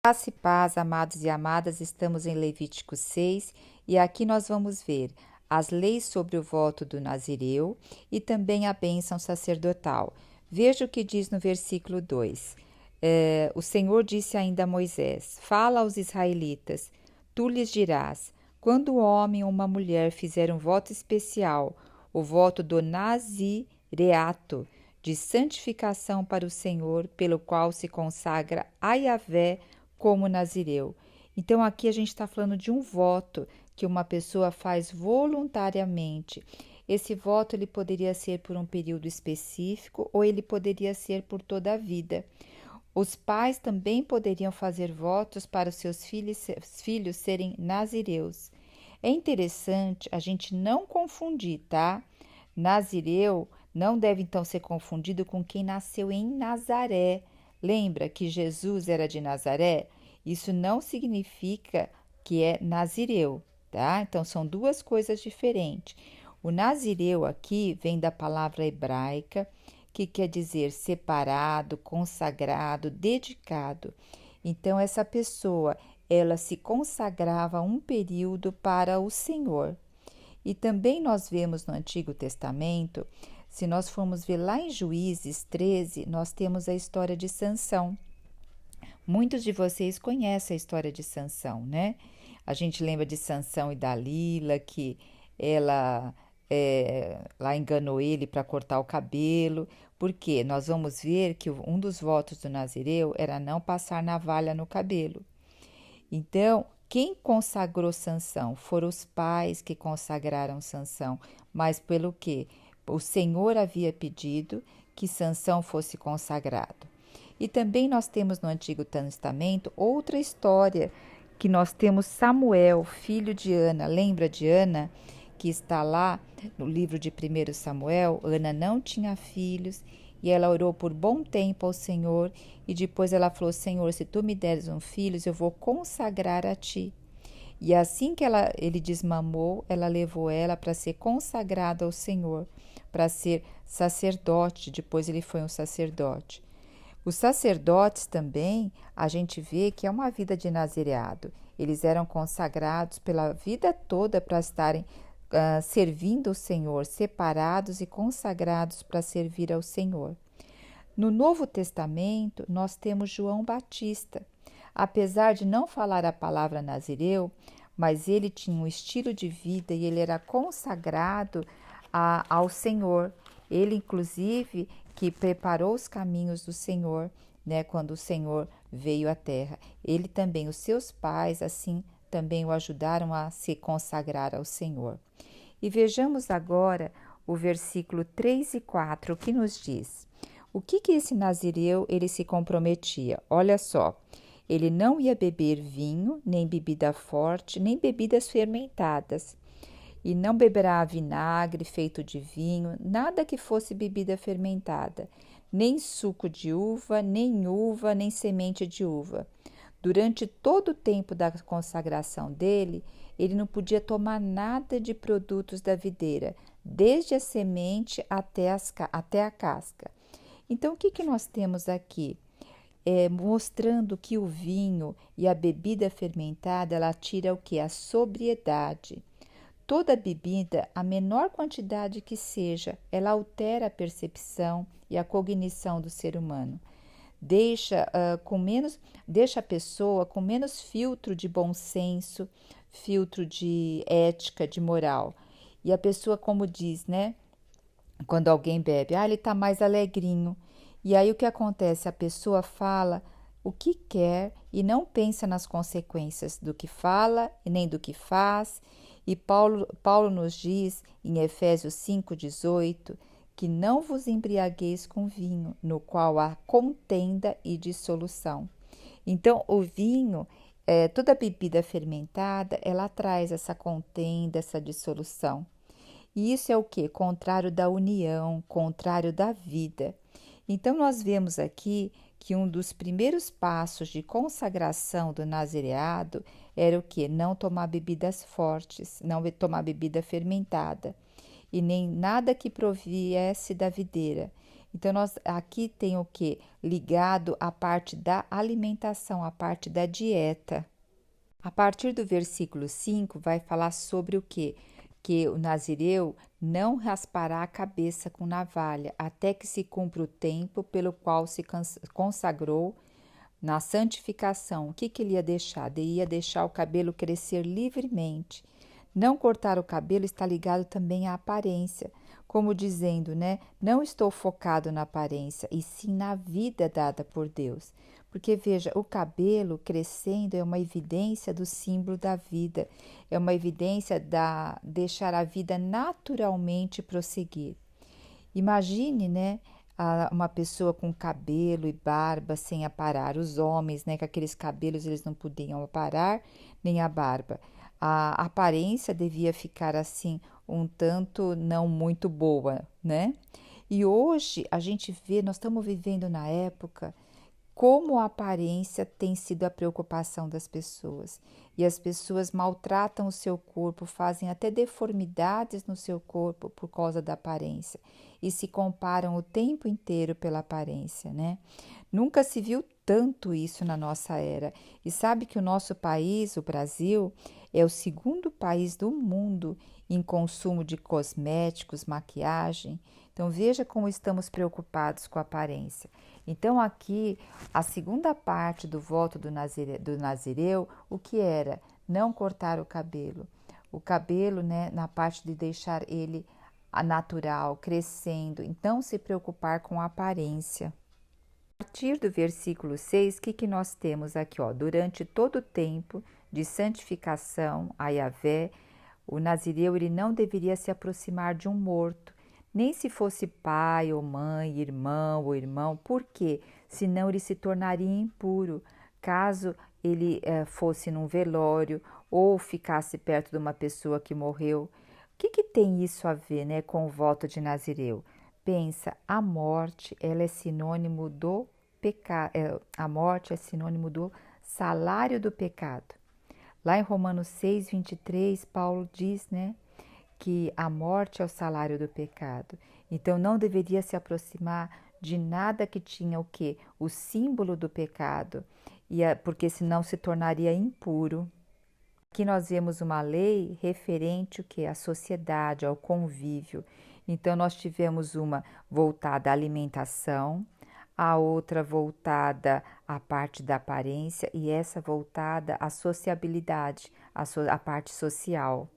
Graça e paz, amados e amadas, estamos em Levítico 6 e aqui nós vamos ver as leis sobre o voto do nazireu e também a bênção sacerdotal. Veja o que diz no versículo 2. O Senhor disse ainda a Moisés: Fala aos israelitas, tu lhes dirás, quando um homem ou uma mulher fizer um voto especial, o voto do nazireato, de santificação para o Senhor, pelo qual se consagra a Yahvé como nazireu. Então, aqui a gente está falando de um voto que uma pessoa faz voluntariamente. Esse voto ele poderia ser por um período específico ou ele poderia ser por toda a vida. Os pais também poderiam fazer votos para os seus filhos serem nazireus. É interessante a gente não confundir, tá? Nazireu não deve então ser confundido com quem nasceu em Nazaré. Lembra que Jesus era de Nazaré? Isso não significa que é nazireu, tá? Então são duas coisas diferentes. O nazireu aqui vem da palavra hebraica que quer dizer separado, consagrado, dedicado. Então essa pessoa, ela se consagrava um período para o Senhor. E também nós vemos no Antigo Testamento, se nós formos ver lá em Juízes 13, nós temos a história de Sansão. Muitos de vocês conhecem a história de Sansão, né? A gente lembra de Sansão e Dalila, que ela lá enganou ele para cortar o cabelo, porque nós vamos ver que um dos votos do Nazireu era não passar navalha no cabelo. Então, quem consagrou Sansão? Foram os pais que consagraram Sansão, mas pelo que o Senhor havia pedido que Sansão fosse consagrado. E também nós temos no Antigo Testamento outra história, que nós temos Samuel, filho de Ana. Lembra de Ana, que está lá no livro de 1 Samuel? Ana não tinha filhos e ela orou por bom tempo ao Senhor e depois ela falou: Senhor, se tu me deres um filho, eu vou consagrar a ti. E assim que ele desmamou, ela levou ela para ser consagrada ao Senhor, para ser sacerdote. Depois ele foi um sacerdote. Os sacerdotes também, a gente vê que é uma vida de nazireado. Eles eram consagrados pela vida toda para estarem servindo o Senhor, separados e consagrados para servir ao Senhor. No Novo Testamento, nós temos João Batista. Apesar de não falar a palavra nazireu, mas ele tinha um estilo de vida e ele era consagrado ao Senhor. Ele, inclusive, que preparou os caminhos do Senhor, né, quando o Senhor veio à terra. Ele também, os seus pais, assim, também o ajudaram a se consagrar ao Senhor. E vejamos agora o versículo 3 e 4, que nos diz: o que esse nazireu ele se comprometia? Olha só, ele não ia beber vinho, nem bebida forte, nem bebidas fermentadas, e não beberá vinagre feito de vinho, nada que fosse bebida fermentada, nem suco de uva, nem semente de uva. Durante todo o tempo da consagração dele, ele não podia tomar nada de produtos da videira, desde a semente até a casca. Então, o que nós temos aqui? Mostrando que o vinho e a bebida fermentada, ela tira o que? A sobriedade. Toda bebida, a menor quantidade que seja, ela altera a percepção e a cognição do ser humano. Deixa a pessoa com menos filtro de bom senso, filtro de ética, de moral. E a pessoa, como diz, né? Quando alguém bebe, ele tá mais alegrinho. E aí o que acontece? A pessoa fala o que quer e não pensa nas consequências do que fala e nem do que faz. E Paulo nos diz em Efésios 5,18 que não vos embriagueis com vinho, no qual há contenda e dissolução. Então, o vinho, toda bebida fermentada, ela traz essa contenda, essa dissolução. E isso é o que? Contrário da união, contrário da vida. Então, nós vemos aqui que um dos primeiros passos de consagração do nazireado era o que? Não tomar bebidas fortes, não tomar bebida fermentada e nem nada que proviesse da videira. Então, nós aqui tem o que? Ligado à parte da alimentação, à parte da dieta. A partir do versículo 5 vai falar sobre o quê? Que o nazireu não raspará a cabeça com navalha, até que se cumpra o tempo pelo qual se consagrou na santificação. O que ele ia deixar? Ele ia deixar o cabelo crescer livremente. Não cortar o cabelo está ligado também à aparência, como dizendo, né? Não estou focado na aparência, e sim na vida dada por Deus. Porque veja, o cabelo crescendo é uma evidência do símbolo da vida, é uma evidência da deixar a vida naturalmente prosseguir. Imagine, né, uma pessoa com cabelo e barba sem aparar, os homens, né, com aqueles cabelos eles não podiam aparar nem a barba. A aparência devia ficar assim um tanto não muito boa, né? E hoje a gente vê, nós estamos vivendo na época como a aparência tem sido a preocupação das pessoas. E as pessoas maltratam o seu corpo, fazem até deformidades no seu corpo por causa da aparência. E se comparam o tempo inteiro pela aparência, né? Nunca se viu tanto isso na nossa era. E sabe que o nosso país, o Brasil, é o segundo país do mundo em consumo de cosméticos, maquiagem. Então veja como estamos preocupados com a aparência. Então aqui a segunda parte do voto do nazireu, o que era? Não cortar o cabelo. O cabelo, né, na parte de deixar ele natural, crescendo, então se preocupar com a aparência. A partir do versículo 6, o que nós temos aqui? Ó? Durante todo o tempo de santificação a Yahvé, o nazireu ele não deveria se aproximar de um morto, nem se fosse pai ou mãe, irmão ou irmão. Por quê? Senão ele se tornaria impuro, caso ele fosse num velório ou ficasse perto de uma pessoa que morreu. O que tem isso a ver, né, com o voto de nazireu? Pensa, a morte, ela é sinônimo do pecado, a morte é sinônimo do salário do pecado. Lá em Romanos 6, 23, Paulo diz, né, que a morte é o salário do pecado. Então não deveria se aproximar de nada que tinha o quê? O símbolo do pecado, porque senão se tornaria impuro. Aqui nós vemos uma lei referente o quê? À sociedade, ao convívio. Então nós tivemos uma voltada à alimentação, a outra voltada à parte da aparência e essa voltada à sociabilidade, à parte social.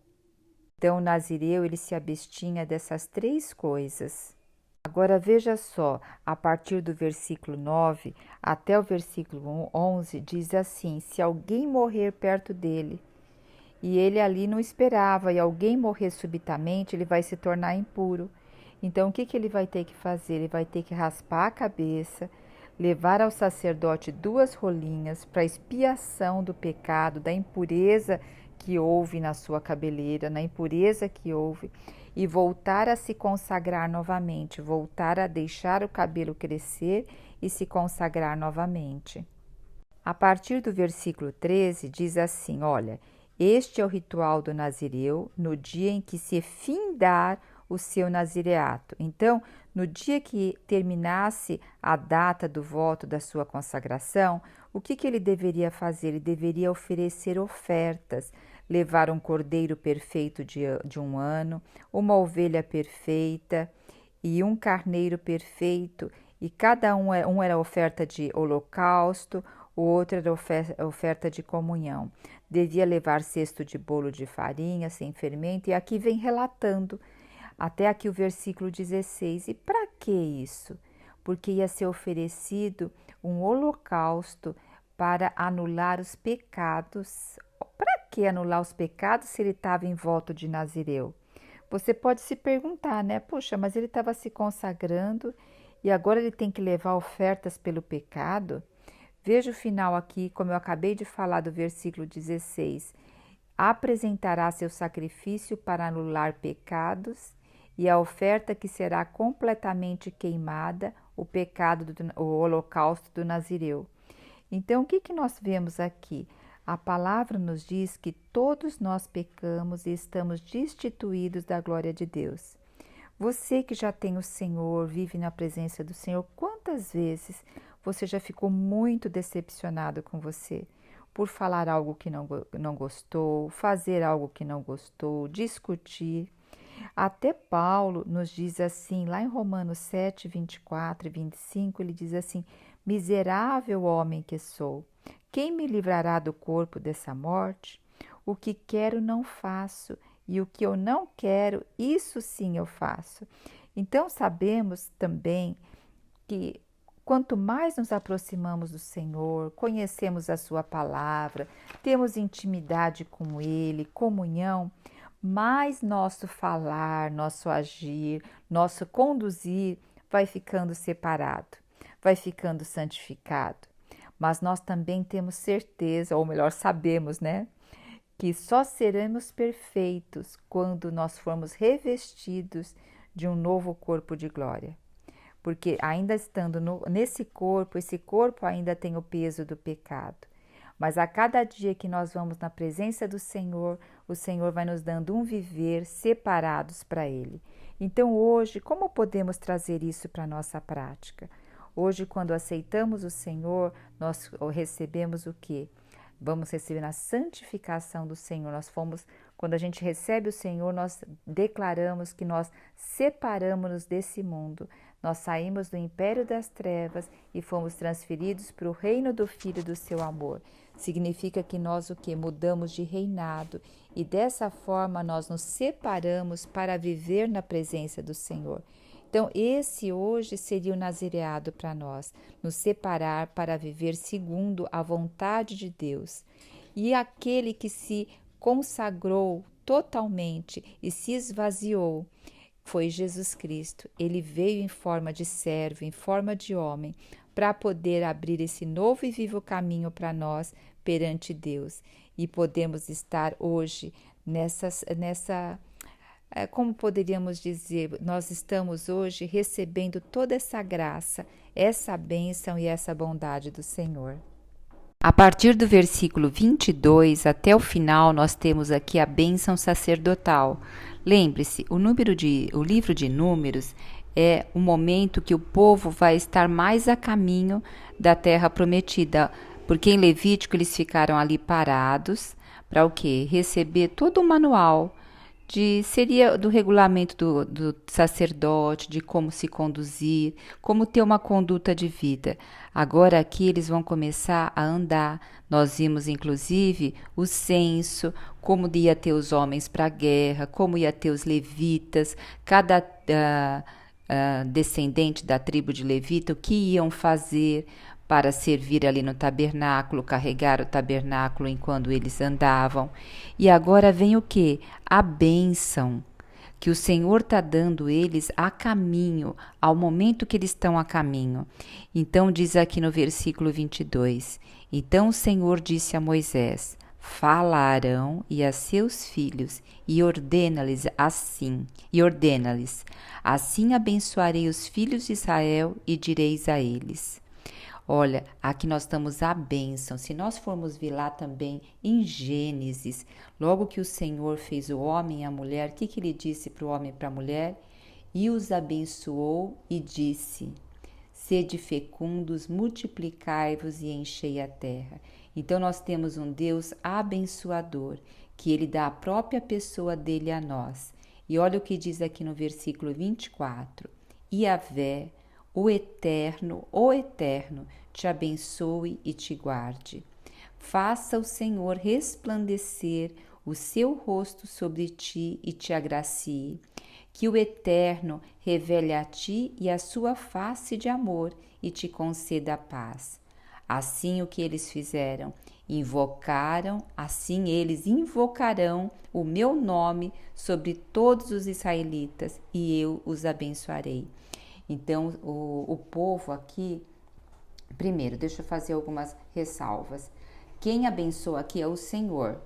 Então, o nazireu, ele se abstinha dessas três coisas. Agora, veja só, a partir do versículo 9 até o versículo 11, diz assim, se alguém morrer perto dele, e ele ali não esperava, e alguém morrer subitamente, ele vai se tornar impuro. Então, o que ele vai ter que fazer? Ele vai ter que raspar a cabeça, levar ao sacerdote 2 rolinhas para expiação do pecado, da impureza que houve na sua cabeleira, na impureza que houve, e voltar a se consagrar novamente, voltar a deixar o cabelo crescer e se consagrar novamente. A partir do versículo 13 diz assim, olha, este é o ritual do nazireu no dia em que se findar o seu nazireato. Então, no dia que terminasse a data do voto da sua consagração, o que ele deveria fazer? Ele deveria oferecer ofertas, levar um cordeiro perfeito de 1 ano, uma ovelha perfeita e um carneiro perfeito, e cada um era oferta de holocausto, o outro era oferta de comunhão. Devia levar cesto de bolo de farinha, sem fermento, e aqui vem relatando, até aqui o versículo 16. E para que isso? Porque ia ser oferecido um holocausto para anular os pecados. Para que anular os pecados se ele estava em voto de nazireu? Você pode se perguntar, né? Poxa, mas ele estava se consagrando e agora ele tem que levar ofertas pelo pecado? Veja o final aqui, como eu acabei de falar do versículo 16. Apresentará seu sacrifício para anular pecados e a oferta que será completamente queimada, o holocausto do nazireu. Então, o que nós vemos aqui? A palavra nos diz que todos nós pecamos e estamos destituídos da glória de Deus. Você que já tem o Senhor, vive na presença do Senhor, quantas vezes você já ficou muito decepcionado com você por falar algo que não gostou, fazer algo que não gostou, discutir? Até Paulo nos diz assim, lá em Romanos 7, 24 e 25, ele diz assim: Miserável homem que sou, quem me livrará do corpo dessa morte? O que quero não faço, e o que eu não quero, isso sim eu faço. Então sabemos também que quanto mais nos aproximamos do Senhor, conhecemos a Sua palavra, temos intimidade com Ele, comunhão, mais nosso falar, nosso agir, nosso conduzir vai ficando separado, vai ficando santificado. Mas nós também temos certeza, ou melhor, sabemos, né? Que só seremos perfeitos quando nós formos revestidos de um novo corpo de glória. Porque ainda estando nesse corpo, esse corpo ainda tem o peso do pecado. Mas a cada dia que nós vamos na presença do Senhor, o Senhor vai nos dando um viver separados para Ele. Então hoje, como podemos trazer isso para a nossa prática? Hoje, quando aceitamos o Senhor, nós recebemos o quê? Vamos receber a santificação do Senhor. Quando a gente recebe o Senhor, nós declaramos que nós separamos-nos desse mundo. Nós saímos do império das trevas e fomos transferidos para o reino do Filho do seu amor. Significa que nós o quê? Mudamos de reinado e dessa forma nós nos separamos para viver na presença do Senhor. Então, esse hoje seria o nazireado para nós, nos separar para viver segundo a vontade de Deus. E aquele que se consagrou totalmente e se esvaziou foi Jesus Cristo. Ele veio em forma de servo, em forma de homem, para poder abrir esse novo e vivo caminho para nós perante Deus. E podemos estar hoje como poderíamos dizer, nós estamos hoje recebendo toda essa graça, essa bênção e essa bondade do Senhor. A partir do versículo 22 até o final, nós temos aqui a bênção sacerdotal. Lembre-se, o livro de Números é o momento que o povo vai estar mais a caminho da terra prometida, porque em Levítico eles ficaram ali parados para o quê? Receber todo o manual seria do regulamento do sacerdote, de como se conduzir, como ter uma conduta de vida. Agora aqui eles vão começar a andar. Nós vimos inclusive o censo, como ia ter os homens para a guerra, como ia ter os levitas, cada descendente da tribo de levita, o que iam fazer para servir ali no tabernáculo, carregar o tabernáculo enquanto eles andavam. E agora vem o quê? A bênção que o Senhor está dando eles a caminho, ao momento que eles estão a caminho. Então diz aqui no versículo 22, então o Senhor disse a Moisés, fala a Arão e a seus filhos e ordena-lhes, assim abençoarei os filhos de Israel e direis a eles. Olha, aqui nós estamos a bênção. Se nós formos ver lá também em Gênesis, logo que o Senhor fez o homem e a mulher, o que ele disse para o homem e para a mulher? E os abençoou e disse, sede fecundos, multiplicai-vos e enchei a terra. Então nós temos um Deus abençoador, que ele dá a própria pessoa dele a nós. E olha o que diz aqui no versículo 24, Yahvé, o Eterno, te abençoe e te guarde. Faça o Senhor resplandecer o seu rosto sobre ti e te agracie. Que o Eterno revele a ti e a sua face de amor e te conceda a paz. Assim o que eles fizeram, assim eles invocarão o meu nome sobre todos os israelitas e eu os abençoarei. Então, o povo aqui, primeiro, deixa eu fazer algumas ressalvas. Quem abençoa aqui é o Senhor,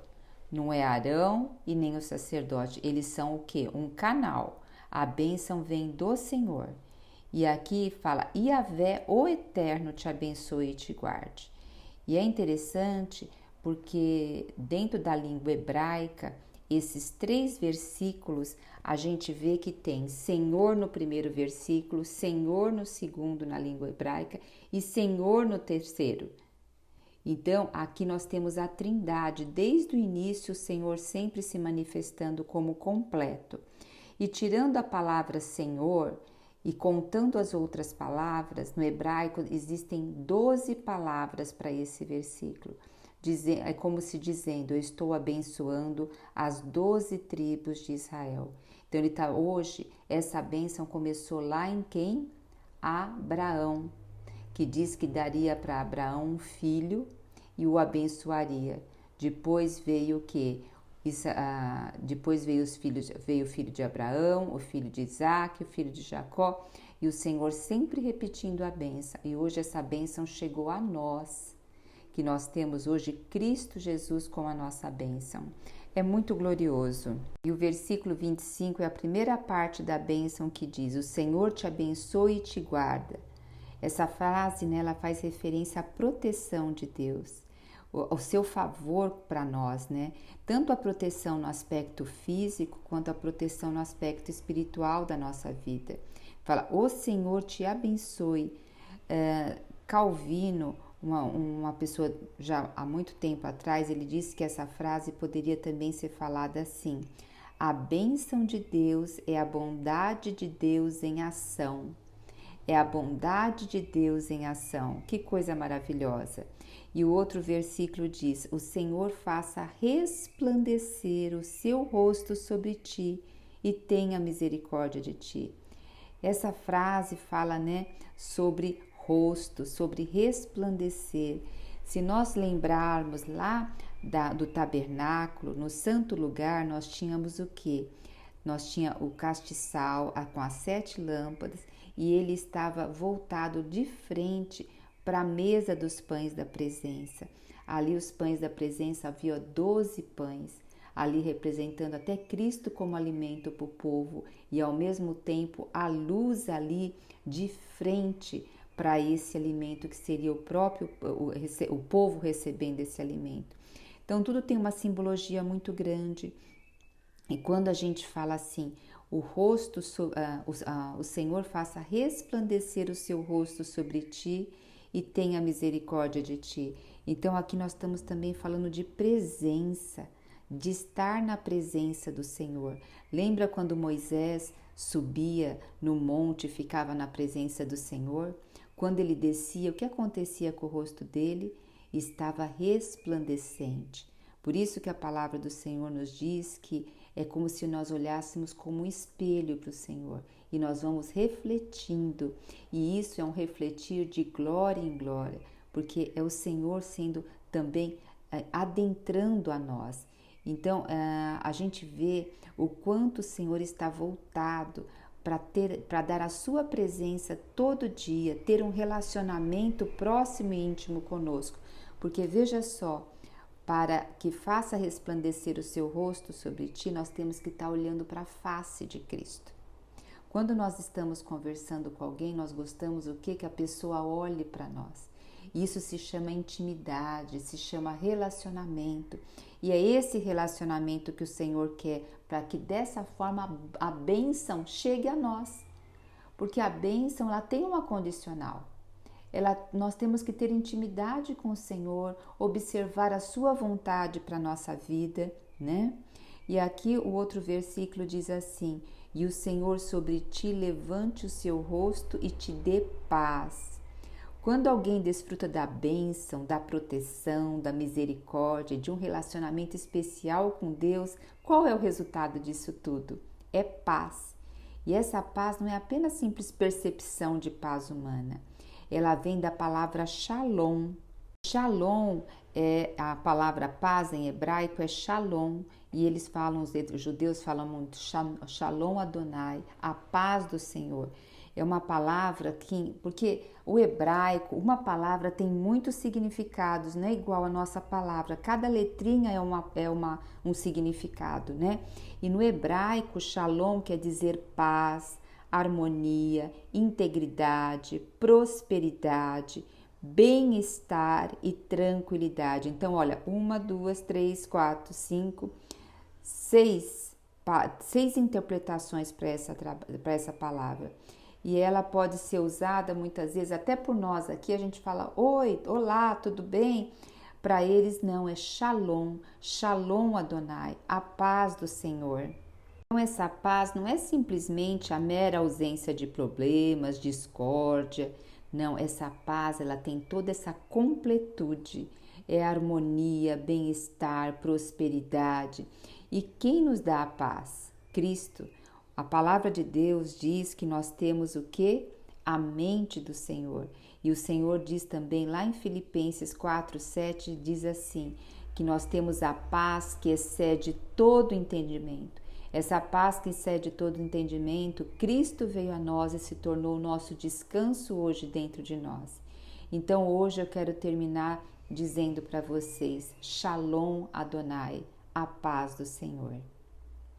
não é Arão e nem o sacerdote. Eles são o quê? Um canal. A bênção vem do Senhor. E aqui fala, Yahvé, o Eterno, te abençoe e te guarde. E é interessante porque dentro da língua hebraica, esses 3 versículos, a gente vê que tem Senhor no primeiro versículo, Senhor no segundo na língua hebraica e Senhor no terceiro. Então, aqui nós temos a Trindade, desde o início o Senhor sempre se manifestando como completo. E tirando a palavra Senhor e contando as outras palavras, no hebraico existem 12 palavras para esse versículo. É como se dizendo, eu estou abençoando as 12 tribos de Israel. Então, hoje, essa bênção começou lá em quem? Abraão, que diz que daria para Abraão um filho e o abençoaria. Depois veio o quê? Depois veio o filho de Abraão, o filho de Isaac, o filho de Jacó, e o Senhor sempre repetindo a bênção. E hoje essa bênção chegou a nós, que nós temos hoje Cristo Jesus como a nossa bênção. É muito glorioso. E o versículo 25 é a primeira parte da bênção que diz: o Senhor te abençoe e te guarda. Essa frase, né, ela faz referência à proteção de Deus, o seu favor para nós, né? Tanto a proteção no aspecto físico quanto a proteção no aspecto espiritual da nossa vida. Fala, o Senhor te abençoe. Calvino, uma pessoa já há muito tempo atrás, ele disse que essa frase poderia também ser falada assim: a bênção de Deus é a bondade de Deus em ação. É a bondade de Deus em ação. Que coisa maravilhosa. E o outro versículo diz: o Senhor faça resplandecer o seu rosto sobre ti e tenha misericórdia de ti. Essa frase fala, né, sobre rosto, sobre resplandecer. Se nós lembrarmos lá do tabernáculo, no santo lugar, nós tínhamos o quê? Nós tínhamos o castiçal com as 7 lâmpadas e ele estava voltado de frente para a mesa dos pães da presença. Ali os pães da presença, havia 12 pães, ali representando até Cristo como alimento para o povo e ao mesmo tempo a luz ali de frente para esse alimento que seria o povo recebendo esse alimento. Então tudo tem uma simbologia muito grande. E quando a gente fala assim, o Senhor faça resplandecer o seu rosto sobre ti e tenha misericórdia de ti. Então aqui nós estamos também falando de presença, de estar na presença do Senhor. Lembra quando Moisés subia no monte e ficava na presença do Senhor? Quando ele descia, o que acontecia com o rosto dele? Estava resplandecente. Por isso que a palavra do Senhor nos diz que é como se nós olhássemos como um espelho para o Senhor e nós vamos refletindo, e isso é um refletir de glória em glória, porque é o Senhor sendo também adentrando a nós. Então a gente vê o quanto o Senhor está voltado para dar a sua presença todo dia, ter um relacionamento próximo e íntimo conosco, porque veja só, para que faça resplandecer o seu rosto sobre ti, nós temos que estar olhando para a face de Cristo. Quando nós estamos conversando com alguém, nós gostamos o quê? Que a pessoa olhe para nós. Isso se chama intimidade, se chama relacionamento. E é esse relacionamento que o Senhor quer, para que dessa forma a bênção chegue a nós. Porque a bênção, ela tem uma condicional. Nós temos que ter intimidade com o Senhor, observar a sua vontade para a nossa vida, né? E aqui o outro versículo diz assim: e o Senhor sobre ti levante o seu rosto e te dê paz. Quando alguém desfruta da bênção, da proteção, da misericórdia, de um relacionamento especial com Deus, qual é o resultado disso tudo? É paz. E essa paz não é apenas simples percepção de paz humana. Ela vem da palavra shalom. Shalom é a palavra paz em hebraico, é shalom, e eles falam, os judeus falam muito shalom Adonai, a paz do Senhor. É uma palavra porque o hebraico, uma palavra tem muitos significados, não é igual a nossa palavra, cada letrinha é um significado, né? E no hebraico, shalom quer dizer paz, harmonia, integridade, prosperidade, bem-estar e tranquilidade. Então, olha, 1, 2, 3, 4, 5, seis interpretações para essa palavra. E ela pode ser usada muitas vezes, até por nós aqui, a gente fala, oi, olá, tudo bem? Para eles não, é Shalom, Shalom Adonai, a paz do Senhor. Então essa paz não é simplesmente a mera ausência de problemas, discórdia. Não, essa paz, ela tem toda essa completude. É harmonia, bem-estar, prosperidade. E quem nos dá a paz? Cristo. A palavra de Deus diz que nós temos o quê? A mente do Senhor. E o Senhor diz também lá em Filipenses 4:7, diz assim, que nós temos a paz que excede todo entendimento. Essa paz que excede todo entendimento, Cristo veio a nós e se tornou o nosso descanso hoje dentro de nós. Então hoje eu quero terminar dizendo para vocês, Shalom Adonai, a paz do Senhor.